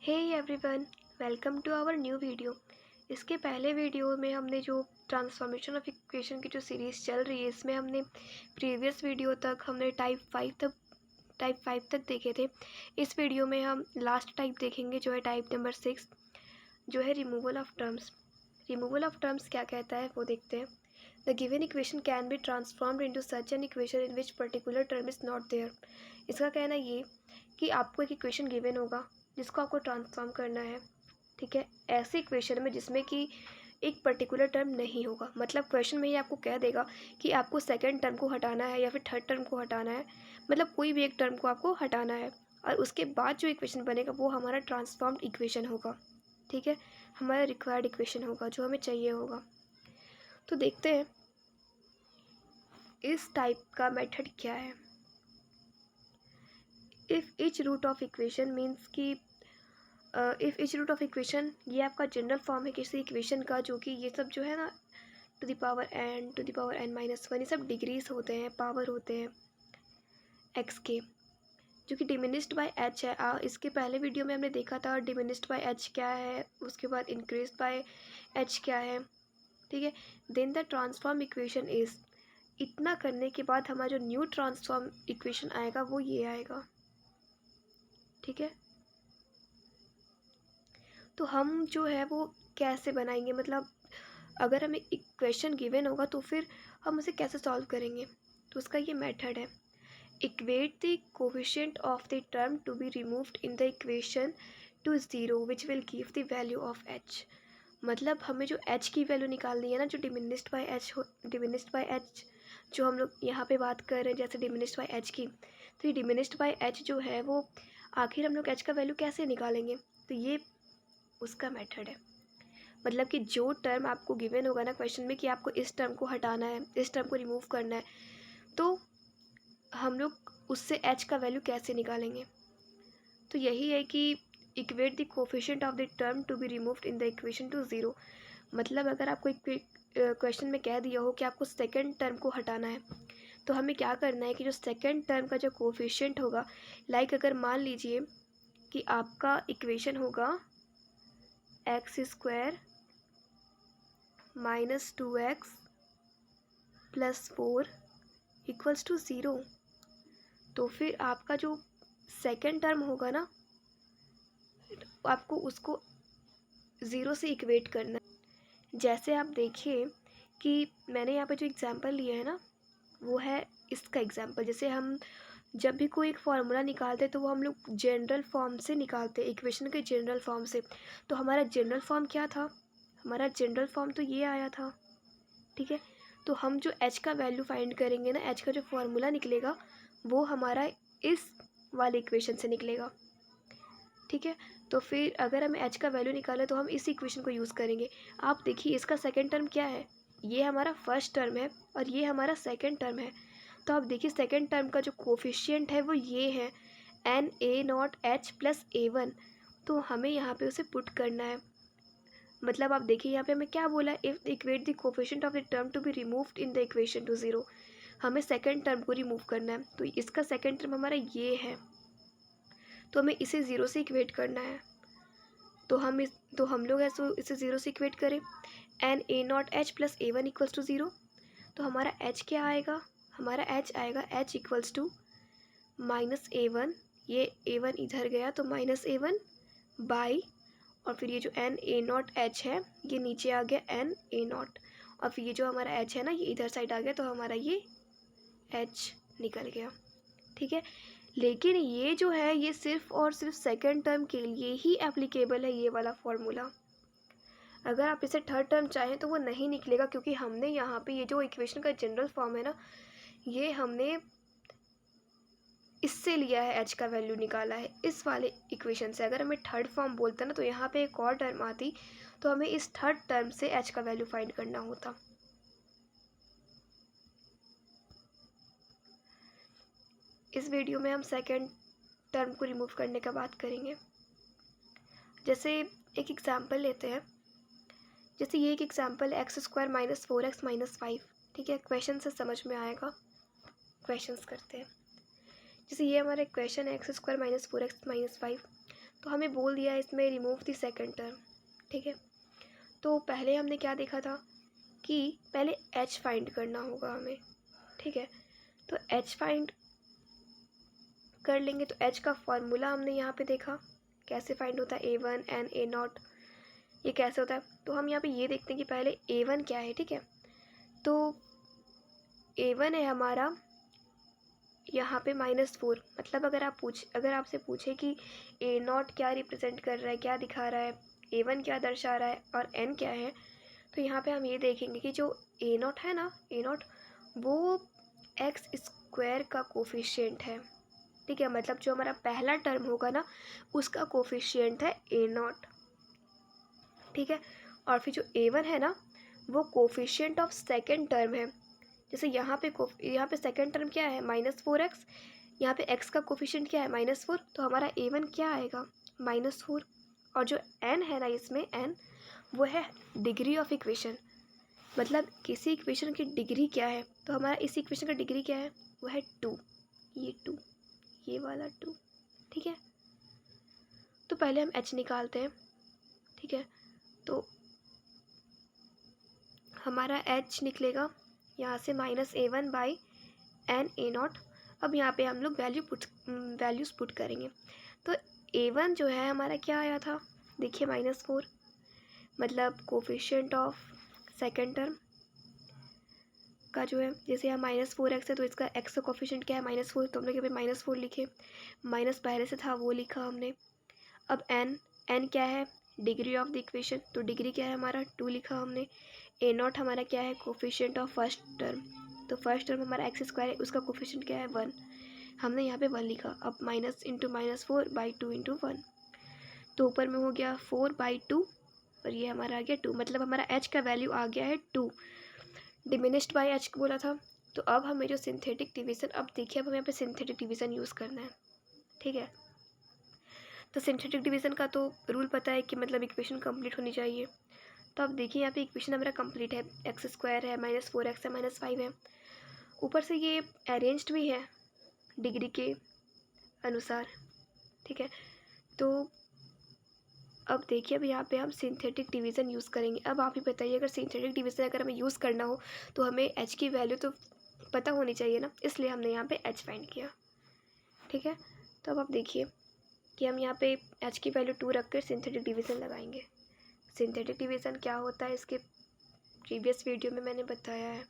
Hey everyone, welcome to our new video. इसके पहले video में हमने जो ट्रांसफॉर्मेशन ऑफ इक्वेशन की जो सीरीज़ चल रही है, इसमें हमने प्रीवियस वीडियो तक हमने टाइप 5 तक देखे थे। इस वीडियो में हम लास्ट टाइप देखेंगे, जो है टाइप नंबर 6, जो है removal of terms. Removal of terms क्या कहता है वो देखते हैं। The given equation can be transformed into such an equation in which particular term is not there. इसका कहना ये कि आपको एक इक्वेशन गिवन होगा जिसको आपको ट्रांसफॉर्म करना है, ठीक है, ऐसी इक्वेशन में जिसमें कि एक पर्टिकुलर टर्म नहीं होगा। मतलब क्वेश्चन में ही आपको कह देगा कि आपको सेकंड टर्म को हटाना है या फिर थर्ड टर्म को हटाना है, मतलब कोई भी एक टर्म को आपको हटाना है, और उसके बाद जो इक्वेशन बनेगा वो हमारा ट्रांसफॉर्म्ड इक्वेशन होगा, ठीक है, हमारा रिक्वायर्ड इक्वेशन होगा जो हमें चाहिए होगा। तो देखते हैं इस टाइप का मेथड क्या है। If each root of equation means कि if each root of equation, ये आपका जनरल फॉर्म है किसी इक्वेशन का, जो कि ये सब जो है ना to the power n minus one, ये सब डिग्रीज होते हैं, पावर होते हैं x के, जो कि डिमिनिस्ड बाय h है। इसके पहले वीडियो में हमने देखा था डिमिनिस्ड बाय h क्या है, उसके बाद इंक्रीज बाय h क्या है, ठीक है। Then the transform equation is, इतना करने के बाद हमारा जो न्यू ट्रांसफॉर्म इक्वेशन आएगा वो ये आएगा, ठीक है। तो हम जो है वो कैसे बनाएंगे, मतलब अगर हमें इक्वेशन गिवन होगा तो फिर हम उसे कैसे सॉल्व करेंगे। तो उसका ये मेथड है, equate the coefficient of the term to be removed in the equation to zero which will give the value of h. मतलब हमें जो एच की वैल्यू निकालनी है ना, जो डिमिनिस्ड बाय एच हो, डिमिनिस्ड बाय एच जो हम लोग यहाँ पे बात कर रहे हैं, जैसे डिमिनिस्ड बाय एच की, तो ये डिमिनिस्ड बाय एच जो है वो आखिर हम लोग एच का वैल्यू कैसे निकालेंगे। तो ये उसका मेथड है। मतलब कि जो टर्म आपको गिवन होगा ना क्वेश्चन में कि आपको इस टर्म को हटाना है, इस टर्म को रिमूव करना है, तो हम लोग उससे एच का वैल्यू कैसे निकालेंगे। तो यही है कि equate the coefficient of the term to be removed in the equation to zero. मतलब अगर आपको एक क्वेश्चन में कह दिया हो कि आपको सेकंड टर्म को हटाना है, तो हमें क्या करना है कि जो सेकंड टर्म का जो कोफिशिएंट होगा, लाइक अगर मान लीजिए कि आपका इक्वेशन होगा x² minus 2x plus 4 equals to zero, तो फिर आपका जो सेकंड टर्म होगा ना, आपको उसको ज़ीरो से इक्वेट करना है। जैसे आप देखिए कि मैंने यहाँ पे जो एग्ज़ाम्पल लिया है ना, वो है इसका एग्ज़ाम्पल। जैसे हम जब भी कोई एक फार्मूला निकालते तो वो हम लोग जनरल फॉर्म से निकालते, इक्वेशन के जनरल फॉर्म से। तो हमारा जनरल फॉर्म क्या था, हमारा जनरल फॉर्म तो ये आया था, ठीक है। तो हम जो एच का वैल्यू फाइंड करेंगे ना, एच का जो फॉर्मूला निकलेगा वो हमारा इस वाले इक्वेशन से निकलेगा, ठीक है। तो फिर अगर हमें एच का वैल्यू निकाले तो हम इस इक्वेशन को यूज़ करेंगे। आप देखिए इसका सेकंड टर्म क्या है, ये हमारा फर्स्ट टर्म है और ये हमारा सेकंड टर्म है। तो आप देखिए सेकंड टर्म का जो कोफिशिएंट है वो ये है NA0H प्लस A1। तो हमें यहाँ पे उसे पुट करना है। मतलब आप देखिए यहाँ पे हमें क्या बोला, if equate the coefficient of the term to be removed in the equation to zero. हमें सेकंड टर्म को रिमूव करना है, तो इसका सेकंड टर्म हमारा ये है, तो हमें इसे ज़ीरो से इक्वेट करना है। तो हम लोग ऐसे इसे ज़ीरो से इक्वेट करें, NA0H plus A1 equals to zero. तो हमारा H क्या आएगा, हमारा H आएगा H equals to minus A1, ये A1 इधर गया तो माइनस A1 बाई, और फिर ये जो NA0H है ये नीचे आ गया NA0, और फिर ये जो हमारा H है ना ये इधर साइड आ गया, तो हमारा ये H निकल गया, ठीक है। लेकिन ये जो है ये सिर्फ और सिर्फ सेकंड टर्म के लिए ही एप्लीकेबल है, ये वाला फॉर्मूला। अगर आप इसे थर्ड टर्म चाहें तो वो नहीं निकलेगा, क्योंकि हमने यहाँ पे ये जो इक्वेशन का जनरल फॉर्म है ना, ये हमने इससे लिया है, एच का वैल्यू निकाला है इस वाले इक्वेशन से। अगर हमें थर्ड फॉर्म बोलते ना तो यहाँ पे एक और टर्म आती, तो हमें इस थर्ड टर्म से एच का वैल्यू फाइंड करना होता। इस वीडियो में हम सेकंड टर्म को रिमूव करने का बात करेंगे। जैसे एक एग्जांपल लेते हैं, जैसे ये एक example x² minus 4x minus 5, ठीक है। क्वेश्चन से समझ में आएगा, क्वेश्चंस करते हैं। जैसे ये हमारा क्वेश्चन है x² माइनस 4x माइनस 5। तो हमें बोल दिया है इसमें रिमूव द सेकंड टर्म, ठीक है। तो पहले हमने क्या देखा था कि पहले एच फाइंड करना होगा हमें, ठीक है। तो एच फाइंड कर लेंगे। तो एच का फॉर्मूला हमने यहाँ पे देखा कैसे फाइंड होता है, A1 एन A0, ये कैसे होता है। तो हम यहाँ पे ये देखते हैं कि पहले A1 क्या है, ठीक है। तो A1 है हमारा यहाँ पे -4, मतलब अगर आपसे पूछे कि A0 क्या रिप्रेजेंट कर रहा है, क्या दिखा रहा है, A1 क्या दर्शा रहा है और N क्या है, तो यहाँ पे हम ये देखेंगे कि जो A0 है ना, A0 वो एक्स स्क्वायर का कोफिशिएंट है, ठीक है। मतलब जो हमारा पहला टर्म होगा ना उसका कोफिशिएंट है A0, ठीक है। और फिर जो A1 है ना वो कोफिशिएंट ऑफ सेकेंड टर्म है। जैसे यहाँ पे सेकेंड टर्म क्या है -4x, यहाँ पे x का कोफिशिएंट क्या है -4, तो हमारा A1 क्या आएगा -4। और जो n है ना इसमें n वो है डिग्री ऑफ इक्वेशन, मतलब किसी इक्वेशन की डिग्री क्या है, तो हमारा इस इक्वेशन का डिग्री क्या है, वो है 2, ये 2, ये वाला 2, ठीक है। तो पहले हम h निकालते हैं, ठीक है। तो हमारा h निकलेगा यहाँ से -A1/n A0। अब यहाँ पे हम लोग वैल्यूज़ पुट करेंगे। तो A1 जो है हमारा क्या आया था, देखिए -4, मतलब कोफिशिएंट ऑफ सेकेंड टर्म का जो है, जैसे यहाँ -4x है तो इसका x का कोफिशिएंट क्या है -4, तो हम लोग यहाँ पे -4 लिखे, माइनस पहले से था वो लिखा हमने। अब n क्या है, डिग्री ऑफ द इक्वेशन, तो डिग्री क्या है हमारा 2 लिखा हमने। A0 हमारा क्या है, कोफिशिएंट ऑफ फर्स्ट टर्म, तो फर्स्ट टर्म हमारा x² है, उसका कोफिशिएंट क्या है 1, हमने यहाँ पे 1 लिखा। अब माइनस इंटू -4/2 इंटू 1, तो ऊपर में हो गया 4/2 और ये हमारा आ गया 2, मतलब हमारा h का वैल्यू आ गया है 2, डिमिनिश्ड बाय h बोला था। तो अब हमें जो सिंथेटिक डिवीज़न, अब देखिए अब हमें यहाँ पे सिंथेटिक डिवीज़न यूज़ करना है, ठीक है। तो सिंथेटिक डिवीज़न का तो रूल पता है कि मतलब इक्वेशन कंप्लीट होनी चाहिए। तो अब देखिए यहाँ पे इक्वेशन हमारा कंप्लीट है, x² है, -4x है, -5 है, ऊपर से ये अरेंज्ड भी है डिग्री के अनुसार, ठीक है। तो अब देखिए अब यहाँ पे हम सिंथेटिक डिवीज़न यूज़ करेंगे। अब आप ही बताइए, अगर सिंथेटिक डिवीज़न अगर हमें यूज़ करना हो तो हमें h की वैल्यू तो पता होनी चाहिए ना, इसलिए हमने यहाँ पे h फाइंड किया, ठीक है। तो अब आप देखिए कि हम यहाँ पे h की वैल्यू 2 रख कर सिंथेटिक डिवीज़न लगाएंगे। सिंथेटिक डिवीज़न क्या होता है इसके प्रीवियस वीडियो में मैंने बताया है।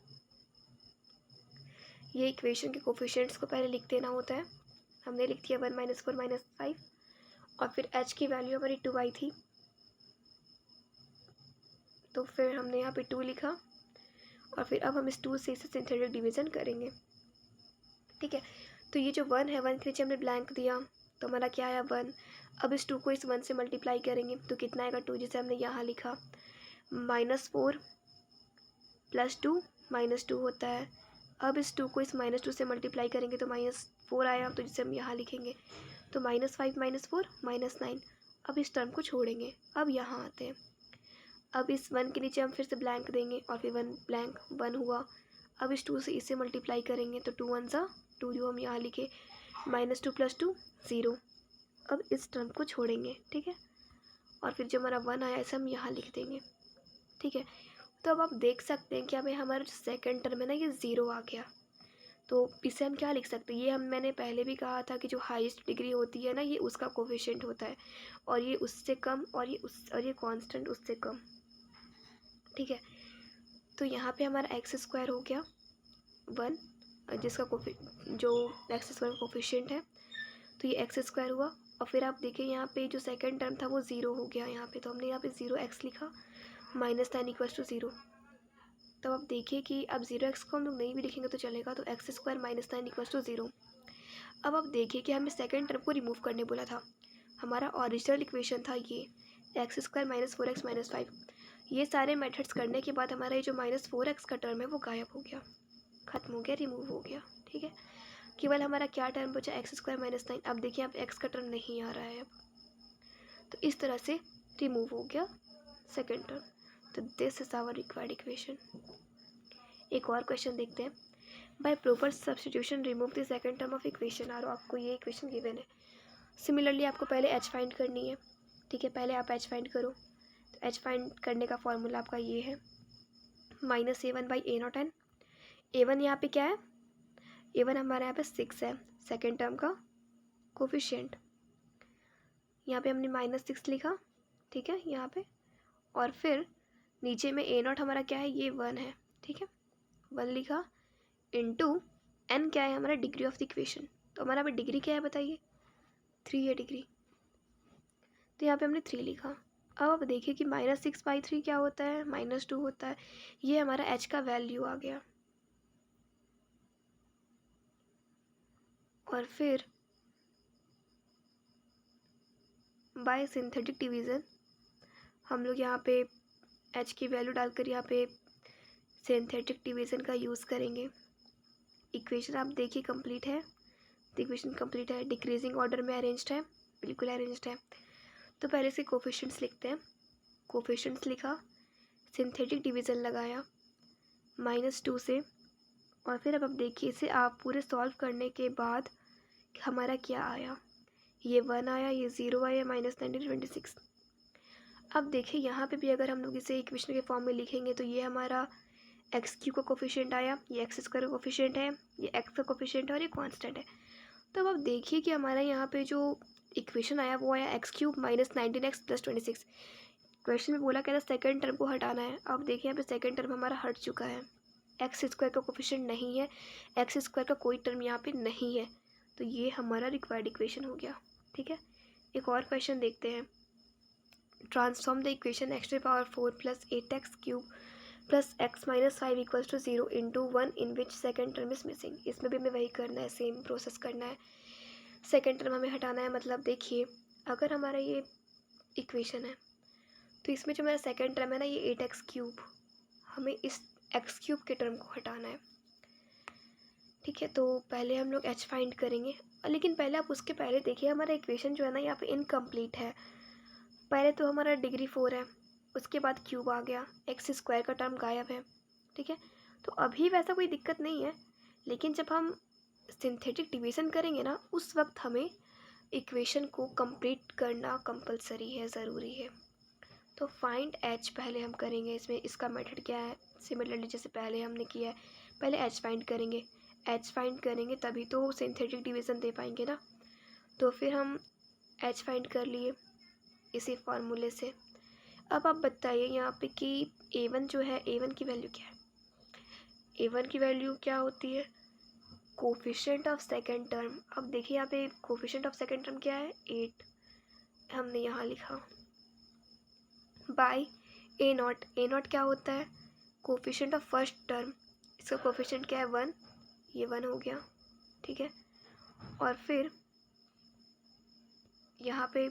ये इक्वेशन के कोफिशिएंट्स को पहले लिख देना होता है, हमने लिख दिया 1 -4 -5, और फिर h की वैल्यू हमारी 2 आई थी, तो फिर हमने यहाँ पे 2 लिखा, और फिर अब हम इस 2 से इसे सिंथेटिक डिवीज़न करेंगे, ठीक है। तो ये जो 1 है, 1 के नीचे हमने ब्लैंक दिया, तो हमारा क्या आया 1। अब इस 2 को इस 1 से मल्टीप्लाई करेंगे तो कितना आएगा 2, जिसे हमने यहाँ लिखा। -4 + 2 -2 होता है। अब इस 2 को इस -2 से मल्टीप्लाई करेंगे तो -4 आया, तो जिसे हम यहाँ लिखेंगे। तो -5 -4 -9। अब इस टर्म को छोड़ेंगे, अब यहाँ आते हैं। अब इस 1 के नीचे हम फिर से ब्लैंक देंगे, और फिर 1 ब्लैंक 1 हुआ। अब इस 2 से इसे मल्टीप्लाई करेंगे तो 2 1 ज़ा 2, जो हम यहाँ लिखे। -2 + 2 0। अब इस टर्म को छोड़ेंगे, ठीक है। और फिर जो हमारा 1 आया इसे हम यहाँ लिख देंगे, ठीक है। तो अब आप देख सकते हैं कि हमें हमारा जो सेकेंड टर्म है ना, ये 0 आ गया। तो इसे हम क्या लिख सकते हैं, ये मैंने पहले भी कहा था कि जो हाईएस्ट डिग्री होती है ना, ये उसका कोफिशिएंट होता है, और ये उससे कम, और ये कांस्टेंट उससे कम, ठीक है। तो यहाँ पे हमारा x² हो गया 1, जिसका जो x² कोफिशिएंट है, तो ये x² हुआ। और फिर आप देखिए यहाँ पे जो सेकेंड टर्म था वो 0 हो गया यहाँ पे, तो हमने यहाँ पे 0x लिखा, -9 = 0। तब आप देखिए कि अब 0x को हम लोग नहीं भी लिखेंगे तो चलेगा, तो x² -9 = 0। अब आप देखिए कि हमें सेकेंड टर्म को रिमूव करने बोला था, हमारा ओरिजिनल इक्वेशन था ये x² -4x -5। ये सारे मेथड्स करने के बाद हमारा ये जो -4x का टर्म है वो गायब हो गया, ख़त्म हो गया, रिमूव हो गया, ठीक है। केवल हमारा क्या टर्म बचा, x² -9। अब देखिए अब x का टर्म नहीं आ रहा है अब, तो इस तरह से रिमूव हो गया सेकेंड टर्म। तो this is our required equation. एक और क्वेश्चन देखते हैं। By proper substitution remove the second term of equation. और आपको ये इक्वेशन गिवन है, सिमिलरली आपको पहले एच फाइंड करनी है, ठीक है। पहले आप एच फाइंड करो, तो एच फाइंड करने का फॉर्मूला आपका ये है -a1/a0 n। a1 यहाँ पे क्या है, a1 हमारे यहाँ पे 6 है, सेकेंड टर्म का कोफिशिएंट। यहाँ पे हमने -6 लिखा, ठीक है यहाँ पे। और फिर नीचे में a0 हमारा क्या है, ये 1 है, ठीक है, 1 लिखा इनटू n क्या है हमारा, डिग्री ऑफ द इक्वेशन। तो हमारा अभी डिग्री क्या है बताइए, 3 है डिग्री, तो यहाँ पे हमने 3 लिखा। अब आप देखिए कि -6/3 क्या होता है, -2 होता है। ये हमारा h का वैल्यू आ गया। और फिर बाय सिंथेटिक डिवीज़न हम लोग यहाँ पे h की वैल्यू डालकर यहाँ पे सिंथेटिक डिवीज़न का यूज़ करेंगे। इक्वेशन आप देखिए कंप्लीट है, इक्वेशन कंप्लीट है, डिक्रीजिंग ऑर्डर में अरेंज्ड है, बिल्कुल अरेंज्ड है। तो पहले से कोफिशिएंट्स लिखते हैं। कोफिशिएंट्स लिखा, सिंथेटिक डिवीज़न लगाया -2 से। और फिर अब देखिए इसे आप पूरे सॉल्व करने के बाद हमारा क्या आया, ये 1 आया, ये 0 आया, -1926। अब देखिए यहाँ पे भी अगर हम लोग इसे इक्वेशन के फॉर्म में लिखेंगे तो ये हमारा x³ का कोफिशिएंट आया, ये x² का कोफिशिएंट है, ये x का कोफिशिएंट है और ये कांस्टेंट है। तो अब आप देखिए कि हमारा यहाँ पे जो इक्वेशन आया वो आया x³ -19x + 26। क्वेश्चन में बोला क्या था, सेकंड टर्म को हटाना है। अब देखिए यहाँ पे सेकंड टर्म हमारा हट चुका है, x² का कोफिशिएंट नहीं है, x² का कोई टर्म यहाँ पे नहीं है, तो ये हमारा रिक्वायर्ड इक्वेशन हो गया, ठीक है। एक और क्वेश्चन देखते हैं। Transform the equation x⁴ + 8x³ + x - 5 = 0 into 1 in which second term is missing। इसमें भी हमें वही करना है, सेम प्रोसेस करना है। सेकंड टर्म हमें हटाना है, मतलब देखिए अगर हमारा ये इक्वेशन है तो इसमें जो मेरा सेकंड टर्म है ना, ये 8x³, हमें इस x³ के टर्म को हटाना है, ठीक है। तो पहले हम लोग h फाइंड करेंगे, लेकिन पहले आप उसके पहले देखिए हमारा इक्वेशन जो है ना यहाँ पे इनकम्प्लीट है। पहले तो हमारा डिग्री 4 है, उसके बाद क्यूब आ गया, x² का टर्म गायब है, ठीक है। तो अभी वैसा कोई दिक्कत नहीं है, लेकिन जब हम सिंथेटिक डिवीज़न करेंगे ना उस वक्त हमें इक्वेशन को कंप्लीट करना कंपलसरी है, ज़रूरी है। तो फाइंड h पहले हम करेंगे। इसमें इसका मेथड क्या है, सिमिलरली जैसे पहले हमने किया है, पहले h फाइंड करेंगे। h फाइंड करेंगे तभी तो सिंथेटिक डिवीज़न दे पाएंगे ना। तो फिर हम h फाइंड कर लिए इसी फार्मूले से। अब आप बताइए यहाँ पे कि a1 जो है, a1 की वैल्यू क्या है। a1 की वैल्यू क्या होती है, कोफिशिएंट ऑफ सेकेंड टर्म। अब देखिए यहाँ पे कोफिशिएंट ऑफ सेकेंड टर्म क्या है, 8 हमने यहाँ लिखा, बाय a0 क्या होता है, कोफिशिएंट ऑफ फर्स्ट टर्म। इसका कोफिशिएंट क्या है, 1, ये 1 हो गया, ठीक है। और फिर यहाँ पे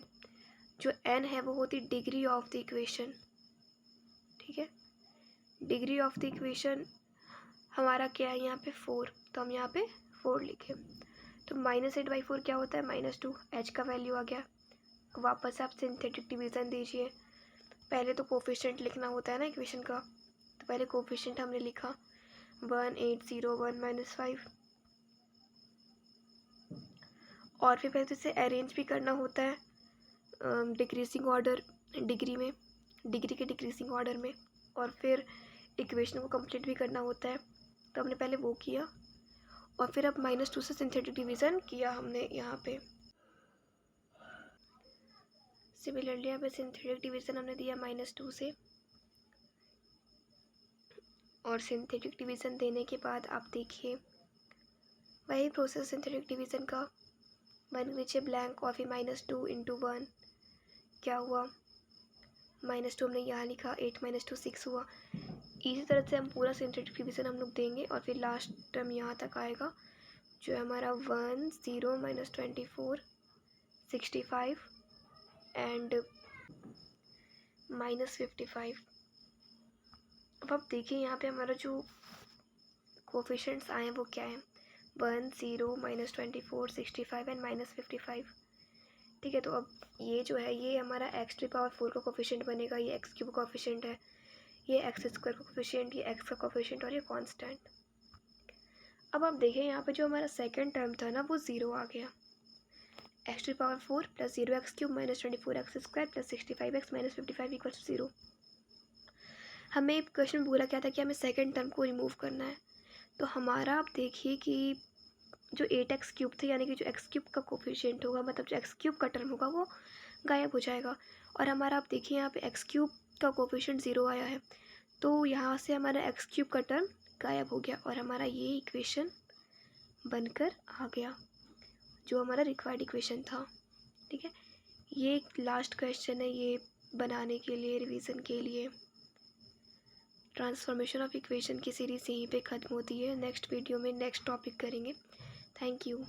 जो n है वो होती डिग्री ऑफ द इक्वेशन, ठीक है। डिग्री ऑफ द इक्वेशन हमारा क्या है यहाँ पे 4, तो हम यहाँ पे 4 लिखे। तो -8/4 क्या होता है, -2, h का वैल्यू आ गया। वापस आप सिंथेटिक डिवीज़न दीजिए। पहले तो कोफिशिएंट लिखना होता है ना इक्वेशन का, तो पहले कोफिशिएंट हमने लिखा 1 8 0 1 - 5। और फिर पहले तो इसे अरेंज भी करना होता है डिक्रीजिंग ऑर्डर, डिग्री में, डिग्री के डिक्रीजिंग ऑर्डर में। और फिर इक्वेशन को कंप्लीट भी करना होता है, तो हमने पहले वो किया। और फिर अब -2 से सिंथेटिक डिवीज़न किया हमने यहाँ पे। सिमिलरली यहाँ पे सिंथेटिक डिवीज़न हमने दिया -2 से। और सिंथेटिक डिवीज़न देने के बाद आप देखिए वही प्रोसेस सिंथेटिक डिवीज़न का, 1 नीचे ब्लैंक और फिर -2 × 1 क्या हुआ, -2 हमने यहाँ लिखा, 8 - 2 6 हुआ। इसी तरह से हम पूरा सिंथेटिक डिवीज़न हम लोग देंगे और फिर लास्ट टर्म यहाँ तक आएगा जो है हमारा 1 0 - 24 65 एंड -55। अब आप देखिए यहाँ पे हमारा जो कोफिशिएंट्स आए हैं वो क्या है, 1 0 - 24 65 एंड -55, ठीक है। तो अब ये जो है ये हमारा x⁴ का कोफिशिएंट बनेगा, ये x³ का कोफिशिएंट है, ये x² का कोफिशिएंट, ये x का कोफिशिएंट और ये कांस्टेंट। अब आप देखें यहाँ पे जो हमारा सेकंड टर्म था ना वो 0 आ गया, x⁴ plus 0x³ minus 24x² plus 65x minus 55 equal to 0। हमें क्वेश्चन बोला क्या था कि हमें सेकेंड टर्म को रिमूव करना है। तो हमारा आप देखिए कि जो 8x³ थे, यानी कि जो x³ का कोफिशिएंट होगा, मतलब जो x³ का टर्म होगा वो गायब हो जाएगा। और हमारा आप देखिए यहाँ पे x³ का कोफिशिएंट 0 आया है, तो यहाँ से हमारा x³ का टर्म गायब हो गया और हमारा ये इक्वेशन बनकर आ गया जो हमारा रिक्वायर्ड इक्वेशन था। ठीक है, ये एक लास्ट क्वेश्चन है ये बनाने के लिए, रिवीजन के लिए। ट्रांसफॉर्मेशन ऑफ इक्वेशन की सीरीज़ यहीं पे ख़त्म होती है। नेक्स्ट वीडियो में नेक्स्ट टॉपिक करेंगे। Thank you.